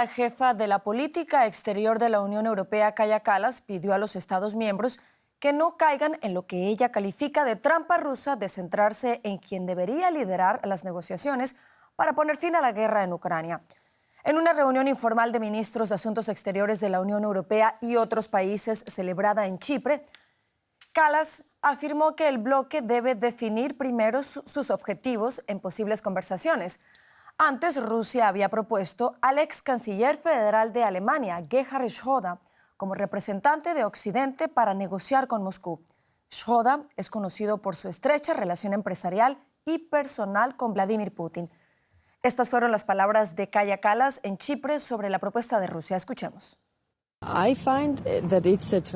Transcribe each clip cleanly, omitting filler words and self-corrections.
la jefa de la política exterior de la Unión Europea, Kaja Kallas, pidió a los Estados miembros que no caigan en lo que ella califica de trampa rusa de centrarse en quien debería liderar las negociaciones para poner fin a la guerra en Ucrania. En una reunión informal de ministros de Asuntos Exteriores de la Unión Europea y otros países celebrada en Chipre, Kallas afirmó que el bloque debe definir primero sus objetivos en posibles conversaciones. Antes, Rusia había propuesto al ex canciller federal de Alemania, Gerhard Schröder, como representante de Occidente para negociar con Moscú. Schröder es conocido por su estrecha relación empresarial y personal con Vladimir Putin. Estas fueron las palabras de Kaja Kallas en Chipre sobre la propuesta de Rusia. Escuchemos.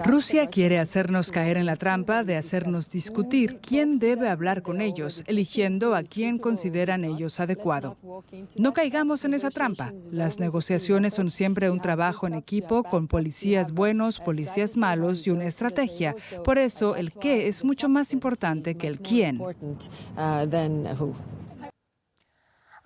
Rusia quiere hacernos caer en la trampa de hacernos discutir quién debe hablar con ellos, eligiendo a quién consideran ellos adecuado. No caigamos en esa trampa. Las negociaciones son siempre un trabajo en equipo con policías buenos, policías malos y una estrategia. Por eso el qué es mucho más importante que el quién.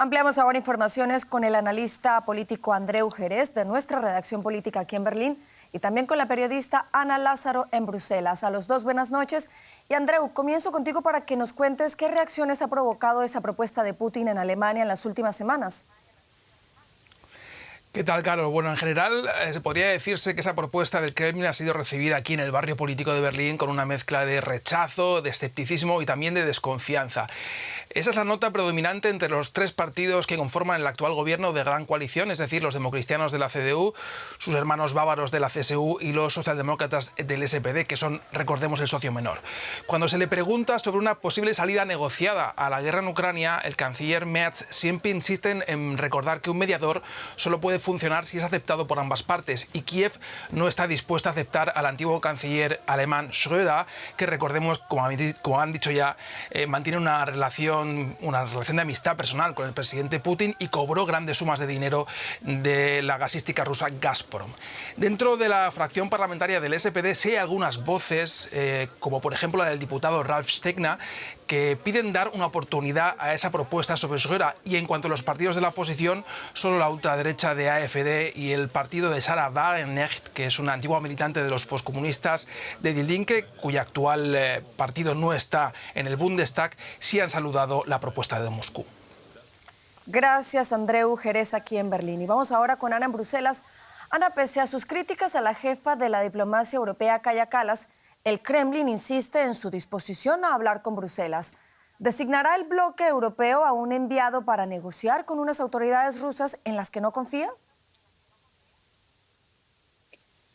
Ampliamos ahora informaciones con el analista político Andreu Jerez de nuestra redacción política aquí en Berlín y también con la periodista Ana Lázaro en Bruselas. A los dos, buenas noches. Y Andreu, comienzo contigo para que nos cuentes qué reacciones ha provocado esa propuesta de Putin en Alemania en las últimas semanas. ¿Qué tal, Carol? Bueno, en general se podría decirse que esa propuesta del Kremlin ha sido recibida aquí en el barrio político de Berlín con una mezcla de rechazo, de escepticismo y también de desconfianza. Esa es la nota predominante entre los tres partidos que conforman el actual gobierno de gran coalición, es decir, los democristianos de la CDU, sus hermanos bávaros de la CSU y los socialdemócratas del SPD, que son, recordemos, el socio menor. Cuando se le pregunta sobre una posible salida negociada a la guerra en Ucrania, el canciller Merz siempre insiste en recordar que un mediador solo puede funcionar si es aceptado por ambas partes, y Kiev no está dispuesta a aceptar al antiguo canciller alemán Schröder, que recordemos, como han dicho ya, mantiene una relación de amistad personal con el presidente Putin y cobró grandes sumas de dinero de la gasística rusa Gazprom. Dentro de la fracción parlamentaria del SPD sí hay algunas voces, como por ejemplo la del diputado Ralf Stegner, que piden dar una oportunidad a esa propuesta sobre Schröder, y en cuanto a los partidos de la oposición, solo la ultraderecha de AfD y el partido de Sarah Wagenknecht, que es una antigua militante de los postcomunistas de Die Linke, cuya actual partido no está en el Bundestag, sí han saludado la propuesta de Moscú. Gracias, Andreu Jerez, aquí en Berlín. Y vamos ahora con Ana en Bruselas. Ana, pese a sus críticas a la jefa de la diplomacia europea, Kaja Kallas, el Kremlin insiste en su disposición a hablar con Bruselas. ¿Designará el bloque europeo a un enviado para negociar con unas autoridades rusas en las que no confía?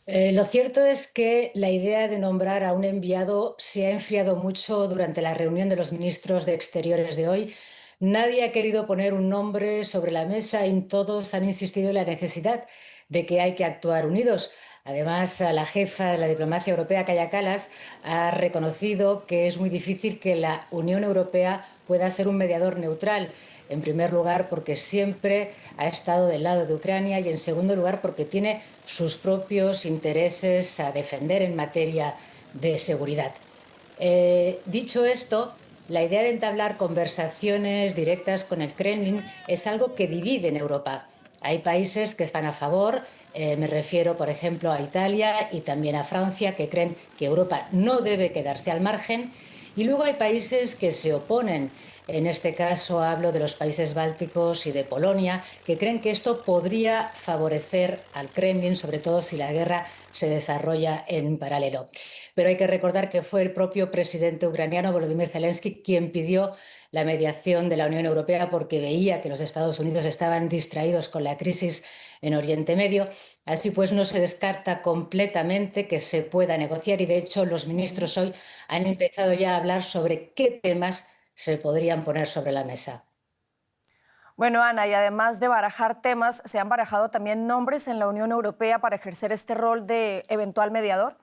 Lo cierto es que la idea de nombrar a un enviado se ha enfriado mucho durante la reunión de los ministros de Exteriores de hoy. Nadie ha querido poner un nombre sobre la mesa y todos han insistido en la necesidad de que hay que actuar unidos. Además, la jefa de la diplomacia europea, Kaja Kallas, ha reconocido que es muy difícil que la Unión Europea pueda ser un mediador neutral. En primer lugar, porque siempre ha estado del lado de Ucrania, y en segundo lugar, porque tiene sus propios intereses a defender en materia de seguridad. Dicho esto, la idea de entablar conversaciones directas con el Kremlin es algo que divide en Europa. Hay países que están a favor, me refiero, por ejemplo, a Italia y también a Francia, que creen que Europa no debe quedarse al margen, y luego hay países que se oponen. En este caso hablo de los países bálticos y de Polonia, que creen que esto podría favorecer al Kremlin, sobre todo si la guerra se desarrolla en paralelo. Pero hay que recordar que fue el propio presidente ucraniano, Volodymyr Zelensky, quien pidió la mediación de la Unión Europea porque veía que los Estados Unidos estaban distraídos con la crisis en Oriente Medio. Así pues, no se descarta completamente que se pueda negociar, y de hecho los ministros hoy han empezado ya a hablar sobre qué temas se podrían poner sobre la mesa. Bueno, Ana, y además de barajar temas, ¿se han barajado también nombres en la Unión Europea para ejercer este rol de eventual mediador?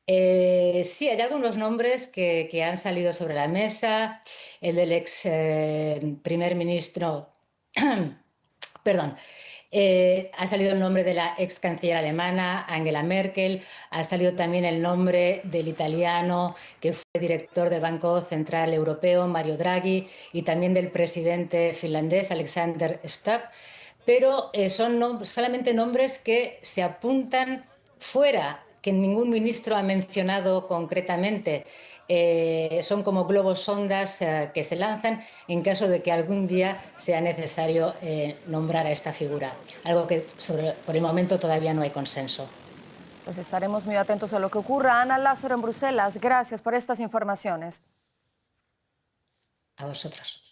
Sí, hay algunos nombres que han salido sobre la mesa. El del ex primer ministro, perdón, ha salido el nombre de la ex canciller alemana, Angela Merkel. Ha salido también el nombre del italiano que fue director del Banco Central Europeo, Mario Draghi, y también del presidente finlandés, Alexander Stubb. pero son solamente nombres que se apuntan fuera, que ningún ministro ha mencionado concretamente. Son como globos sondas que se lanzan en caso de que algún día sea necesario nombrar a esta figura, algo que por el momento todavía no hay consenso. Pues estaremos muy atentos a lo que ocurra. Ana Lázaro en Bruselas, gracias por estas informaciones. A vosotros.